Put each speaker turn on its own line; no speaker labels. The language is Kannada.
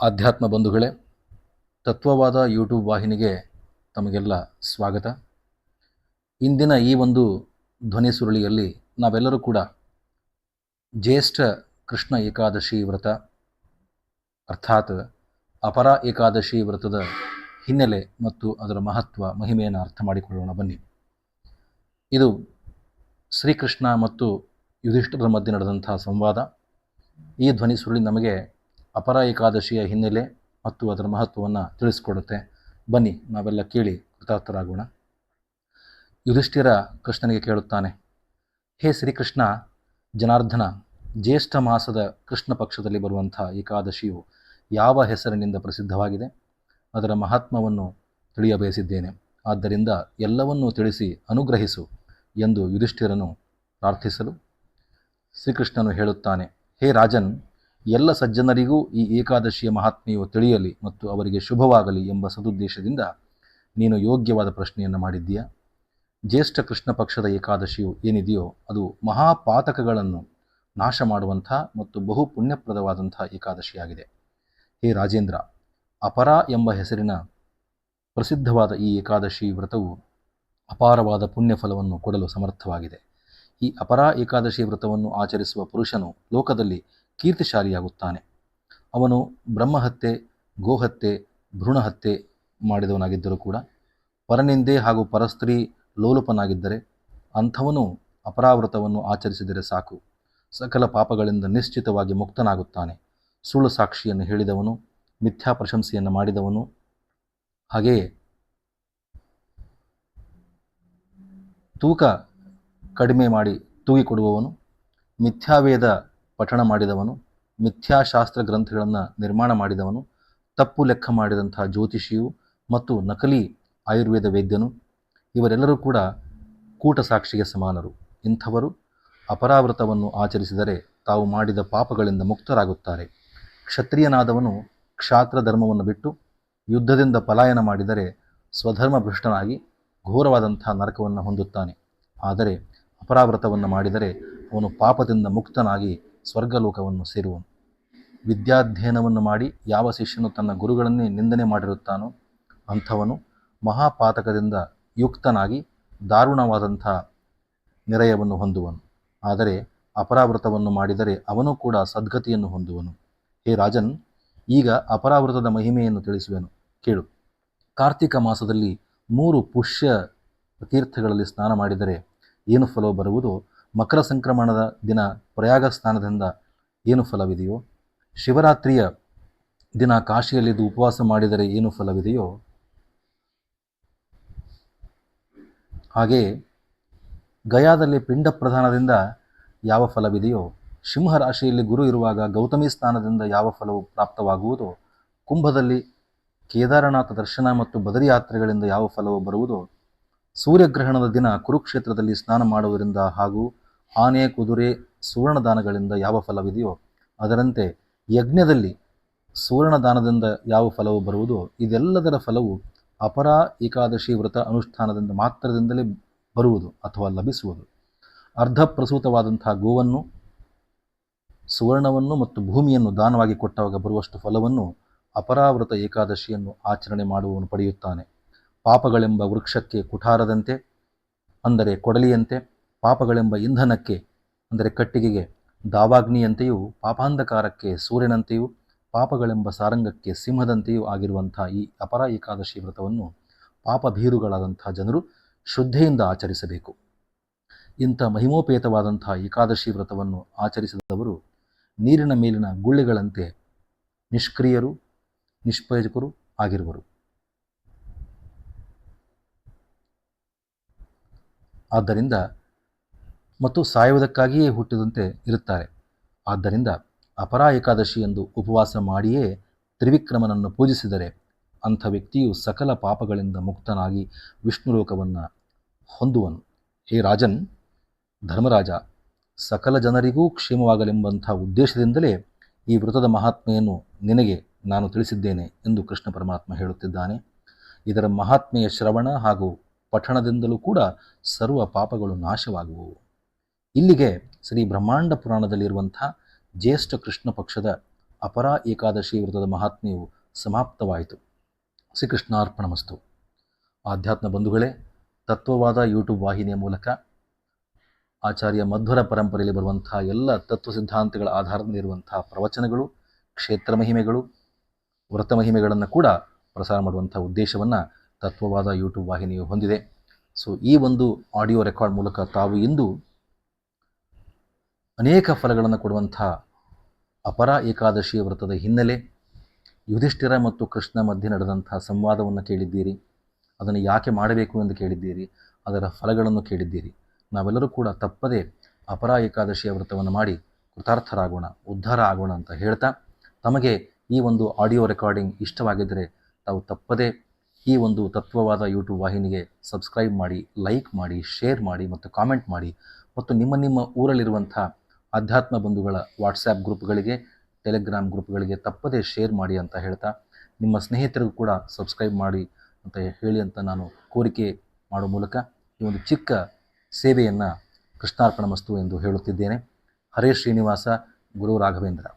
ಆಧ್ಯಾತ್ಮ ಬಂಧುಗಳೇ, ತತ್ವವಾದ ಯೂಟ್ಯೂಬ್ ವಾಹಿನಿಗೆ ತಮಗೆಲ್ಲ ಸ್ವಾಗತ. ಇಂದಿನ ಈ ಒಂದು ಧ್ವನಿ ಸುರುಳಿಯಲ್ಲಿ ನಾವೆಲ್ಲರೂ ಕೂಡ ಜ್ಯೇಷ್ಠ ಕೃಷ್ಣ ಏಕಾದಶಿ ವ್ರತ ಅರ್ಥಾತ್ ಅಪರ ಏಕಾದಶಿ ವ್ರತದ ಹಿನ್ನೆಲೆ ಮತ್ತು ಅದರ ಮಹತ್ವ ಮಹಿಮೆಯನ್ನು ಅರ್ಥ ಮಾಡಿಕೊಳ್ಳೋಣ ಬನ್ನಿ. ಇದು ಶ್ರೀಕೃಷ್ಣ ಮತ್ತು ಯುಧಿಷ್ಠಿರರ ಮಧ್ಯೆ ನಡೆದಂತಹ ಸಂವಾದ. ಈ ಧ್ವನಿ ಸುರುಳಿ ನಮಗೆ ಅಪರ ಏಕಾದಶಿಯ ಹಿನ್ನೆಲೆ ಮತ್ತು ಅದರ ಮಹತ್ವವನ್ನು ತಿಳಿಸ್ಕೊಡುತ್ತೆ. ಬನ್ನಿ ನಾವೆಲ್ಲ ಕೇಳಿ ಕೃತಾರ್ಥರಾಗೋಣ. ಯುಧಿಷ್ಠಿರ ಕೃಷ್ಣನಿಗೆ ಕೇಳುತ್ತಾನೆ, ಹೇ ಶ್ರೀಕೃಷ್ಣ ಜನಾರ್ದನ, ಜ್ಯೇಷ್ಠ ಮಾಸದ ಕೃಷ್ಣ ಪಕ್ಷದಲ್ಲಿ ಬರುವಂಥ ಏಕಾದಶಿಯು ಯಾವ ಹೆಸರಿನಿಂದ ಪ್ರಸಿದ್ಧವಾಗಿದೆ, ಅದರ ಮಹಾತ್ಮವನ್ನು ತಿಳಿಯಬಯಸಿದ್ದೇನೆ. ಆದ್ದರಿಂದ ಎಲ್ಲವನ್ನೂ ತಿಳಿಸಿ ಅನುಗ್ರಹಿಸು ಎಂದು ಯುಧಿಷ್ಠಿರನು ಪ್ರಾರ್ಥಿಸಲು ಶ್ರೀಕೃಷ್ಣನು ಹೇಳುತ್ತಾನೆ, ಹೇ ರಾಜನ್, ಎಲ್ಲ ಸಜ್ಜನರಿಗೂ ಈ ಏಕಾದಶಿಯ ಮಹಾತ್ಮೆಯು ತಿಳಿಯಲಿ ಮತ್ತು ಅವರಿಗೆ ಶುಭವಾಗಲಿ ಎಂಬ ಸದುದ್ದೇಶದಿಂದ ನೀನು ಯೋಗ್ಯವಾದ ಪ್ರಶ್ನೆಯನ್ನು ಮಾಡಿದ್ದೀಯ. ಜ್ಯೇಷ್ಠ ಕೃಷ್ಣ ಪಕ್ಷದ ಏಕಾದಶಿಯು ಏನಿದೆಯೋ ಅದು ಮಹಾಪಾತಕಗಳನ್ನು ನಾಶ ಮಾಡುವಂಥ ಮತ್ತು ಬಹು ಪುಣ್ಯಪ್ರದವಾದಂಥ ಏಕಾದಶಿಯಾಗಿದೆ. ಹೇ ರಾಜೇಂದ್ರ, ಅಪರ ಎಂಬ ಹೆಸರಿನ ಪ್ರಸಿದ್ಧವಾದ ಈ ಏಕಾದಶಿ ವ್ರತವು ಅಪಾರವಾದ ಪುಣ್ಯಫಲವನ್ನು ಕೊಡಲು ಸಮರ್ಥವಾಗಿದೆ. ಈ ಅಪರ ಏಕಾದಶಿ ವ್ರತವನ್ನು ಆಚರಿಸುವ ಪುರುಷನು ಲೋಕದಲ್ಲಿ ಕೀರ್ತಿಶಾಲಿಯಾಗುತ್ತಾನೆ. ಅವನು ಬ್ರಹ್ಮಹತ್ಯೆ, ಗೋಹತ್ಯೆ, ಭ್ರೂಣಹತ್ಯೆ ಮಾಡಿದವನಾಗಿದ್ದರೂ ಕೂಡ ಪರನಿಂದೆ ಹಾಗೂ ಪರಸ್ತ್ರೀ ಲೋಲುಪನಾಗಿದ್ದರೆ ಅಂಥವನು ಅಪರಾವ್ರತವನ್ನು ಆಚರಿಸಿದರೆ ಸಾಕು, ಸಕಲ ಪಾಪಗಳಿಂದ ನಿಶ್ಚಿತವಾಗಿ ಮುಕ್ತನಾಗುತ್ತಾನೆ. ಸುಳ್ಳು ಸಾಕ್ಷಿಯನ್ನು ಹೇಳಿದವನು, ಮಿಥ್ಯಾ ಪ್ರಶಂಸೆಯನ್ನು ಮಾಡಿದವನು, ಹಾಗೆಯೇ ತೂಕ ಕಡಿಮೆ ಮಾಡಿ ತೂಗಿಕೊಡುವವನು, ಮಿಥ್ಯಾವೇದ ಪಠಣ ಮಾಡಿದವನು, ಮಿಥ್ಯಾಶಾಸ್ತ್ರ ಗ್ರಂಥಗಳನ್ನು ನಿರ್ಮಾಣ ಮಾಡಿದವನು, ತಪ್ಪು ಲೆಕ್ಕ ಮಾಡಿದಂತಹ ಜ್ಯೋತಿಷಿಯು ಮತ್ತು ನಕಲಿ ಆಯುರ್ವೇದ ವೈದ್ಯನು, ಇವರೆಲ್ಲರೂ ಕೂಡ ಕೂಟ ಸಾಕ್ಷಿಗೆ ಸಮಾನರು. ಇಂಥವರು ಅಪರಾವ್ರತವನ್ನು ಆಚರಿಸಿದರೆ ತಾವು ಮಾಡಿದ ಪಾಪಗಳಿಂದ ಮುಕ್ತರಾಗುತ್ತಾರೆ. ಕ್ಷತ್ರಿಯನಾದವನು ಕ್ಷಾತ್ರ ಧರ್ಮವನ್ನು ಬಿಟ್ಟು ಯುದ್ಧದಿಂದ ಪಲಾಯನ ಮಾಡಿದರೆ ಸ್ವಧರ್ಮ ಭ್ರಷ್ಟನಾಗಿ ಘೋರವಾದಂಥ ನರಕವನ್ನು ಹೊಂದುತ್ತಾನೆ. ಆದರೆ ಅಪರಾವ್ರತವನ್ನು ಮಾಡಿದರೆ ಅವನು ಪಾಪದಿಂದ ಮುಕ್ತನಾಗಿ ಸ್ವರ್ಗಲೋಕವನ್ನು ಸೇರುವನು. ವಿದ್ಯಾಧ್ಯಯನವನ್ನು ಮಾಡಿ ಯಾವ ಶಿಷ್ಯನು ತನ್ನ ಗುರುಗಳನ್ನೇ ನಿಂದನೆ ಮಾಡಿರುತ್ತಾನೋ ಅಂಥವನು ಮಹಾಪಾತಕದಿಂದ ಯುಕ್ತನಾಗಿ ದಾರುಣವಾದಂಥ ನಿರಯವನ್ನು ಹೊಂದುವನು. ಆದರೆ ಅಪರಾವ್ರತವನ್ನು ಮಾಡಿದರೆ ಅವನು ಕೂಡ ಸದ್ಗತಿಯನ್ನು ಹೊಂದುವನು. ಹೇ ರಾಜನ್, ಈಗ ಅಪರಾವ್ರತದ ಮಹಿಮೆಯನ್ನು ತಿಳಿಸುವೆನು, ಕೇಳು. ಕಾರ್ತಿಕ ಮಾಸದಲ್ಲಿ 3 ಪುಷ್ಯ ತೀರ್ಥಗಳಲ್ಲಿ ಸ್ನಾನ ಮಾಡಿದರೆ ಏನು ಫಲವು ಬರುವುದೋ, ಮಕರ ಸಂಕ್ರಮಣದ ದಿನ ಪ್ರಯಾಗ ಸ್ನಾನದಿಂದ ಏನು ಫಲವಿದೆಯೋ, ಶಿವರಾತ್ರಿಯ ದಿನ ಕಾಶಿಯಲ್ಲಿದ್ದು ಉಪವಾಸ ಮಾಡಿದರೆ ಏನು ಫಲವಿದೆಯೋ, ಹಾಗೆಯೇ ಗಯಾದಲ್ಲಿ ಪಿಂಡ ಪ್ರದಾನದಿಂದ ಯಾವ ಫಲವಿದೆಯೋ, ಸಿಂಹರಾಶಿಯಲ್ಲಿ ಗುರು ಇರುವಾಗ ಗೌತಮಿ ಸ್ನಾನದಿಂದ ಯಾವ ಫಲವು ಪ್ರಾಪ್ತವಾಗುವುದೋ, ಕುಂಭದಲ್ಲಿ ಕೇದಾರನಾಥ ದರ್ಶನ ಮತ್ತು ಬದರಿ ಯಾತ್ರೆಗಳಿಂದ ಯಾವ ಫಲವು ಬರುವುದೋ, ಸೂರ್ಯಗ್ರಹಣದ ದಿನ ಕುರುಕ್ಷೇತ್ರದಲ್ಲಿ ಸ್ನಾನ ಮಾಡುವುದರಿಂದ ಹಾಗೂ ಆನೆ, ಕುದುರೆ, ಸುವರ್ಣದಾನಗಳಿಂದ ಯಾವ ಫಲವಿದೆಯೋ, ಅದರಂತೆ ಯಜ್ಞದಲ್ಲಿ ಸುವರ್ಣದಾನದಿಂದ ಯಾವ ಫಲವು ಬರುವುದೋ, ಇದೆಲ್ಲದರ ಫಲವು ಅಪರ ಏಕಾದಶಿ ವ್ರತ ಅನುಷ್ಠಾನದಿಂದ ಮಾತ್ರದಿಂದಲೇ ಬರುವುದು ಅಥವಾ ಲಭಿಸುವುದು. ಅರ್ಧಪ್ರಸೂತವಾದಂಥ ಗೋವನ್ನು, ಸುವರ್ಣವನ್ನು ಮತ್ತು ಭೂಮಿಯನ್ನು ದಾನವಾಗಿ ಕೊಟ್ಟಾಗ ಬರುವಷ್ಟು ಫಲವನ್ನು ಅಪರಾವ್ರತ ಏಕಾದಶಿಯನ್ನು ಆಚರಣೆ ಮಾಡುವವನು ಪಡೆಯುತ್ತಾನೆ. ಪಾಪಗಳೆಂಬ ವೃಕ್ಷಕ್ಕೆ ಕುಠಾರದಂತೆ ಅಂದರೆ ಕೊಡಲಿಯಂತೆ, ಪಾಪಗಳೆಂಬ ಇಂಧನಕ್ಕೆ ಅಂದರೆ ಕಟ್ಟಿಗೆಗೆ ದಾವಾಗ್ನಿಯಂತೆಯೂ, ಪಾಪಾಂಧಕಾರಕ್ಕೆ ಸೂರ್ಯನಂತೆಯೂ, ಪಾಪಗಳೆಂಬ ಸಾರಂಗಕ್ಕೆ ಸಿಂಹದಂತೆಯೂ ಆಗಿರುವಂಥ ಈ ಅಪರ ಏಕಾದಶಿ ವ್ರತವನ್ನು ಪಾಪಭೀರುಗಳಾದಂಥ ಜನರು ಶ್ರದ್ಧೆಯಿಂದ ಆಚರಿಸಬೇಕು. ಇಂಥ ಮಹಿಮೋಪೇತವಾದಂಥ ಏಕಾದಶಿ ವ್ರತವನ್ನು ಆಚರಿಸಿದವರು ನೀರಿನ ಮೇಲಿನ ಗುಳ್ಳೆಗಳಂತೆ ನಿಷ್ಕ್ರಿಯರು, ನಿಷ್ಪ್ರಯೋಜಕರು ಆಗಿರುವರು. ಆದ್ದರಿಂದ ಮತ್ತು ಸಾಯುವುದಕ್ಕಾಗಿಯೇ ಹುಟ್ಟಿದಂತೆ ಇರುತ್ತಾರೆ. ಆದ್ದರಿಂದ ಅಪರ ಏಕಾದಶಿ ಎಂದು ಉಪವಾಸ ಮಾಡಿಯೇ ತ್ರಿವಿಕ್ರಮನನ್ನು ಪೂಜಿಸಿದರೆ ಅಂಥ ವ್ಯಕ್ತಿಯು ಸಕಲ ಪಾಪಗಳಿಂದ ಮುಕ್ತನಾಗಿ ವಿಷ್ಣುಲೋಕವನ್ನು ಹೊಂದುವನು. ಹೇ ರಾಜನ್, ಧರ್ಮರಾಜ, ಸಕಲ ಜನರಿಗೂ ಕ್ಷೇಮವಾಗಲೆಂಬಂಥ ಉದ್ದೇಶದಿಂದಲೇ ಈ ವ್ರತದ ಮಹಾತ್ಮೆಯನ್ನು ನಿನಗೆ ನಾನು ತಿಳಿಸಿದ್ದೇನೆ ಎಂದು ಕೃಷ್ಣ ಪರಮಾತ್ಮ ಹೇಳುತ್ತಿದ್ದಾನೆ. ಇದರ ಮಹಾತ್ಮೆಯ ಶ್ರವಣ ಹಾಗೂ ಪಠಣದಿಂದಲೂ ಕೂಡ ಸರ್ವ ಪಾಪಗಳು ನಾಶವಾಗುವವು. ಇಲ್ಲಿಗೆ ಶ್ರೀ ಬ್ರಹ್ಮಾಂಡ ಪುರಾಣದಲ್ಲಿರುವಂಥ ಜ್ಯೇಷ್ಠ ಕೃಷ್ಣ ಪಕ್ಷದ ಅಪರಾ ಏಕಾದಶಿ ವ್ರತದ ಮಹಾತ್ಮೆಯು ಸಮಾಪ್ತವಾಯಿತು. ಶ್ರೀಕೃಷ್ಣಾರ್ಪಣಮಸ್ತು. ಆಧ್ಯಾತ್ಮ ಬಂಧುಗಳೇ, ತತ್ವವಾದ ಯೂಟ್ಯೂಬ್ ವಾಹಿನಿಯ ಮೂಲಕ ಆಚಾರ್ಯ ಮಧ್ವರ ಪರಂಪರೆಯಲ್ಲಿ ಬರುವಂತಹ ಎಲ್ಲ ತತ್ವ ಸಿದ್ಧಾಂತಗಳ ಆಧಾರದ ಮೇಲಿರುವಂತಹ ಪ್ರವಚನಗಳು, ಕ್ಷೇತ್ರ ಮಹಿಮೆಗಳು, ವ್ರತ ಮಹಿಮೆಗಳನ್ನು ಕೂಡ ಪ್ರಸಾರ ಮಾಡುವಂಥ ಉದ್ದೇಶವನ್ನು ತತ್ವವಾದ ಯೂಟ್ಯೂಬ್ ವಾಹಿನಿಯು ಹೊಂದಿದೆ. ಸೊ ಈ ಒಂದು ಆಡಿಯೋ ರೆಕಾರ್ಡ್ ಮೂಲಕ ತಾವು ಇಂದು ಅನೇಕ ಫಲಗಳನ್ನು ಕೊಡುವಂಥ ಅಪರಾ ಏಕಾದಶಿಯ ವ್ರತದ ಹಿನ್ನೆಲೆ, ಯುಧಿಷ್ಠಿರ ಮತ್ತು ಕೃಷ್ಣ ಮಧ್ಯೆ ನಡೆದಂಥ ಸಂವಾದವನ್ನು ಕೇಳಿದ್ದೀರಿ. ಅದನ್ನು ಯಾಕೆ ಮಾಡಬೇಕು ಎಂದು ಕೇಳಿದ್ದೀರಿ. ಅದರ ಫಲಗಳನ್ನು ಕೇಳಿದ್ದೀರಿ. ನಾವೆಲ್ಲರೂ ಕೂಡ ತಪ್ಪದೇ ಅಪರಾ ಏಕಾದಶಿಯ ವ್ರತವನ್ನು ಮಾಡಿ ಕೃತಾರ್ಥರಾಗೋಣ, ಉದ್ಧಾರ ಆಗೋಣ ಅಂತ ಹೇಳ್ತಾ, ತಮಗೆ ಈ ಒಂದು ಆಡಿಯೋ ರೆಕಾರ್ಡಿಂಗ್ ಇಷ್ಟವಾಗಿದ್ದರೆ ತಾವು ತಪ್ಪದೇ ಈ ಒಂದು ತತ್ವವಾದ ಯೂಟ್ಯೂಬ್ ವಾಹಿನಿಗೆ ಸಬ್ಸ್ಕ್ರೈಬ್ ಮಾಡಿ, ಲೈಕ್ ಮಾಡಿ, ಶೇರ್ ಮಾಡಿ ಮತ್ತು ಕಾಮೆಂಟ್ ಮಾಡಿ. ಮತ್ತು ನಿಮ್ಮ ಊರಲ್ಲಿರುವಂಥ ಆಧ್ಯಾತ್ಮ ಬಂಧುಗಳ ವಾಟ್ಸ್ಯಾಪ್ ಗ್ರೂಪ್ಗಳಿಗೆ, ಟೆಲಿಗ್ರಾಮ್ ಗ್ರೂಪ್ಗಳಿಗೆ ತಪ್ಪದೇ ಶೇರ್ ಮಾಡಿ ಅಂತ ಹೇಳ್ತಾ, ನಿಮ್ಮ ಸ್ನೇಹಿತರಿಗೂ ಕೂಡ ಸಬ್ಸ್ಕ್ರೈಬ್ ಮಾಡಿ ಅಂತ ಹೇಳಿ ಅಂತ ನಾನು ಕೋರಿಕೆ ಮಾಡೋ ಮೂಲಕ ಈ ಒಂದು ಚಿಕ್ಕ ಸೇವೆಯನ್ನು ಕೃಷ್ಣಾರ್ಪಣಮಸ್ತು ಎಂದು ಹೇಳುತ್ತಿದ್ದೇನೆ. ಹರೇ ಶ್ರೀನಿವಾಸ, ಗುರು ರಾಘವೇಂದ್ರ.